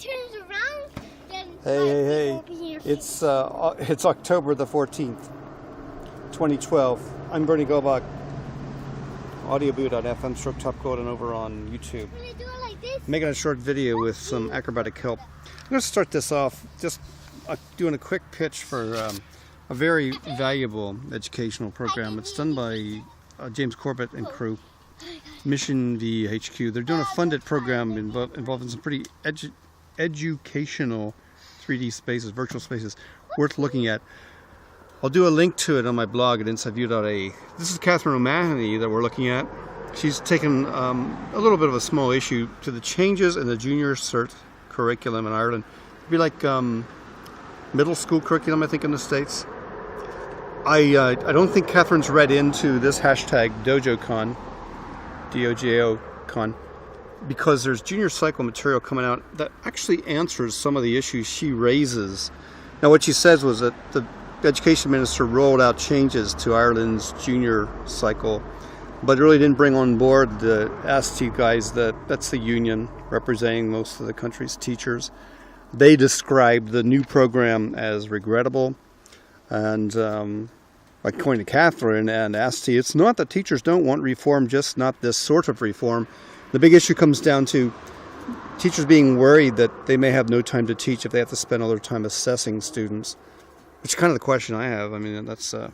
turns around, then Hey. It's October the 14th, 2012. I'm Bernie Gobach, audioboot.fm, stroke topgold, and over on YouTube. When I do it like this, Making a short video with some acrobatic help. I'm going to start this off just doing a quick pitch for a very valuable educational program. It's done by James Corbett and crew, Mission VHQ. They're doing a funded program involving some pretty educational 3D spaces, virtual spaces, worth looking at. I'll do a link to it on my blog at insideview.a. This is Catherine O'Mahony that we're looking at. She's taken a little bit of a small issue to the changes in the junior cert curriculum in Ireland. It'd be like middle school curriculum, I think, in the States. I don't think Catherine's read into this hashtag DojoCon, D-O-J-O-Con, because there's junior cycle material coming out that actually answers some of the issues she raises. Now, what she says was that the education minister rolled out changes to Ireland's junior cycle, but really didn't bring on board the ASTI guys. That's the union representing most of the country's teachers. They described the new program as regrettable, and according to Catherine and ASTI, it's not that teachers don't want reform, just not this sort of reform. The big issue comes down to teachers being worried that they may have no time to teach if they have to spend all their time assessing students, which is kind of the question I have. I mean, that's the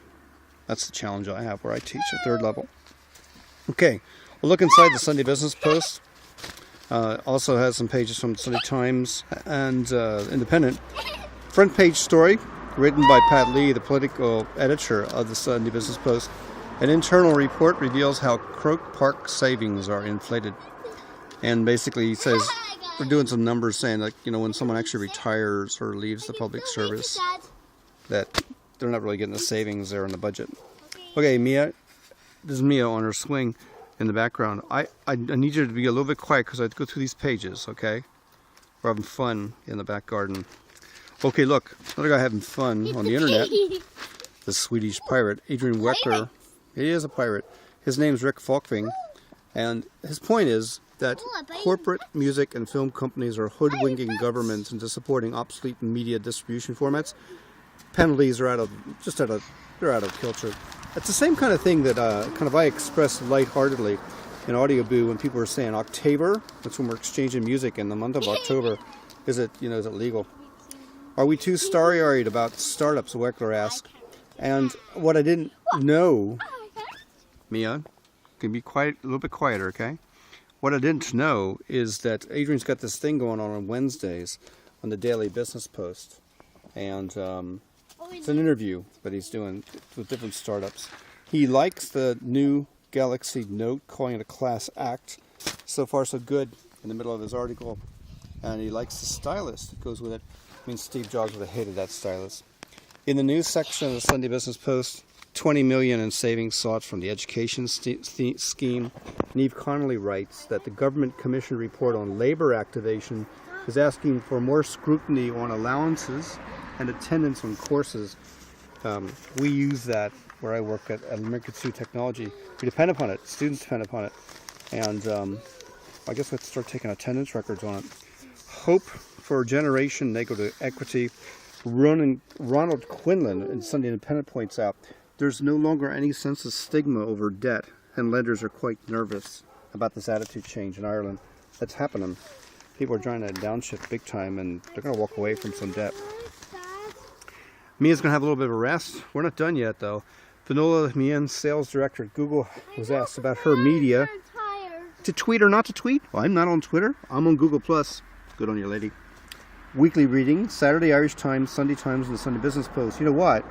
challenge I have where I teach at third level. Okay, we'll look inside the Sunday Business Post. Also has some pages from Sunday Times and Independent. Front page story written by Pat Lee, the political editor of the Sunday Business Post. An internal report reveals how Croke Park savings are inflated. And basically he says, we're doing some numbers saying that, you know, when someone actually retires or leaves the public service, that they're not really getting the savings there in the budget. Okay, Mia, this is Mia on her swing in the background. I need you to be a little bit quiet because I have to go through these pages, okay? We're having fun in the back garden. Okay, look, another guy having fun on the internet. The Swedish pirate, Adrian Weckler. He is a pirate. His name's Rick Falkving. And his point is that corporate music and film companies are hoodwinking governments into supporting obsolete media distribution formats. Penalties are out of kilter. It's the same kind of thing that I expressed lightheartedly in Audio Boo when people were saying October. That's when we're exchanging music in the month of October. Is it legal? Are we too starry-eyed about startups? Weckler asked. And what I didn't know, Mia, can be quiet, a little bit quieter, okay? What I didn't know is that Adrian's got this thing going on Wednesdays on the Daily Business Post, and it's an interview that he's doing with different startups. He likes the new Galaxy Note, calling it a class act. So far, so good in the middle of his article. And he likes the stylus that goes with it. I mean, Steve Jobs would have hated that stylus. In the news section of the Sunday Business Post, $20 million in savings sought from the education scheme. Neve Connolly writes that the Government Commission report on labor activation is asking for more scrutiny on allowances and attendance on courses. We use that where I work at American Institute of Technology. We depend upon it. Students depend upon it. And I guess we have to start taking attendance records on it. Hope for a generation, they go to equity. Ronald Quinlan in Sunday Independent points out, there's no longer any sense of stigma over debt, and lenders are quite nervous about this attitude change in Ireland. That's happening. People are trying to downshift big time, and they're going to walk away from some debt. Mia's going to have a little bit of a rest. We're not done yet, though. Finola Mian, sales director at Google, was asked about her media. To tweet or not to tweet? Well, I'm not on Twitter. I'm on Google+. Good on you, lady. Weekly reading, Saturday Irish Times, Sunday Times, and the Sunday Business Post. You know what?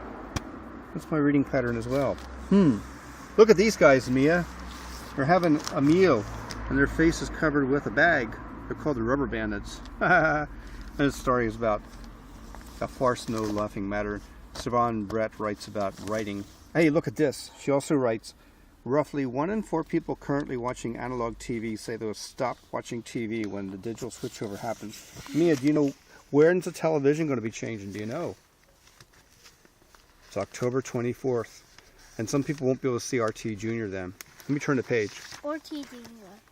That's my reading pattern as well. Look at these guys, Mia. They're having a meal, and their face is covered with a bag. They're called the Rubber Bandits. And the story is about a farce, no laughing matter. Siobhan Brett writes about writing. Hey, look at this. She also writes, roughly 1 in 4 people currently watching analog TV say they'll stop watching TV when the digital switchover happens. Mia, do you know when's the television going to be changing? Do you know? It's October 24th. And some people won't be able to see RT Junior then. Let me turn the page. Or TV.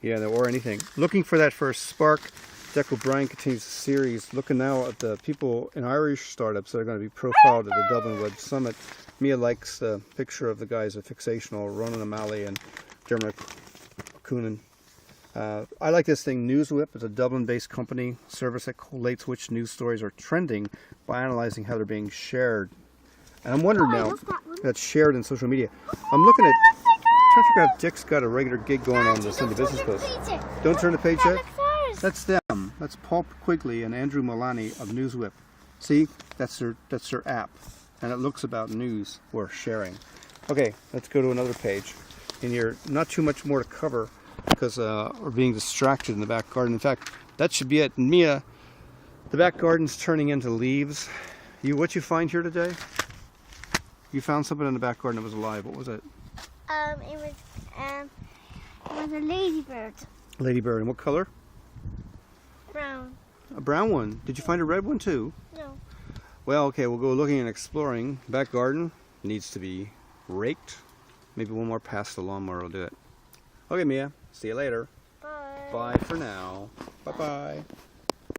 Yeah, or anything. Looking for that first spark Deck O'Brien continues the series, looking now at the people in Irish startups that are going to be profiled at the Dublin Web Summit. Mia likes the picture of the guys at Fixational, Ronan O'Malley and Dermot Coonan. I like this thing, Newswhip. It's a Dublin-based company service that collates which news stories are trending by analyzing how they're being shared. And I'm wondering now, that's shared in social media. I'm looking at, trying to figure out if Dick's got a regular gig going on this in the business post. Don't turn the page yet. That's them. That's Paul Quigley and Andrew Mullaney of Newswhip. See, that's their app, and it looks about news we're sharing. Okay, let's go to another page. And here, not too much more to cover because we're being distracted in the back garden. In fact, that should be it. Mia, the back garden's turning into leaves. What you find here today? You found something in the back garden that was alive. What was it? It was a ladybird. Ladybird. And what color? Brown. A brown one. Did you find a red one too? No. Well, okay, we'll go looking and exploring. Back garden needs to be raked. Maybe one more pass the lawnmower will do it. Okay, Mia. See you later. Bye. Bye for now. Bye-bye.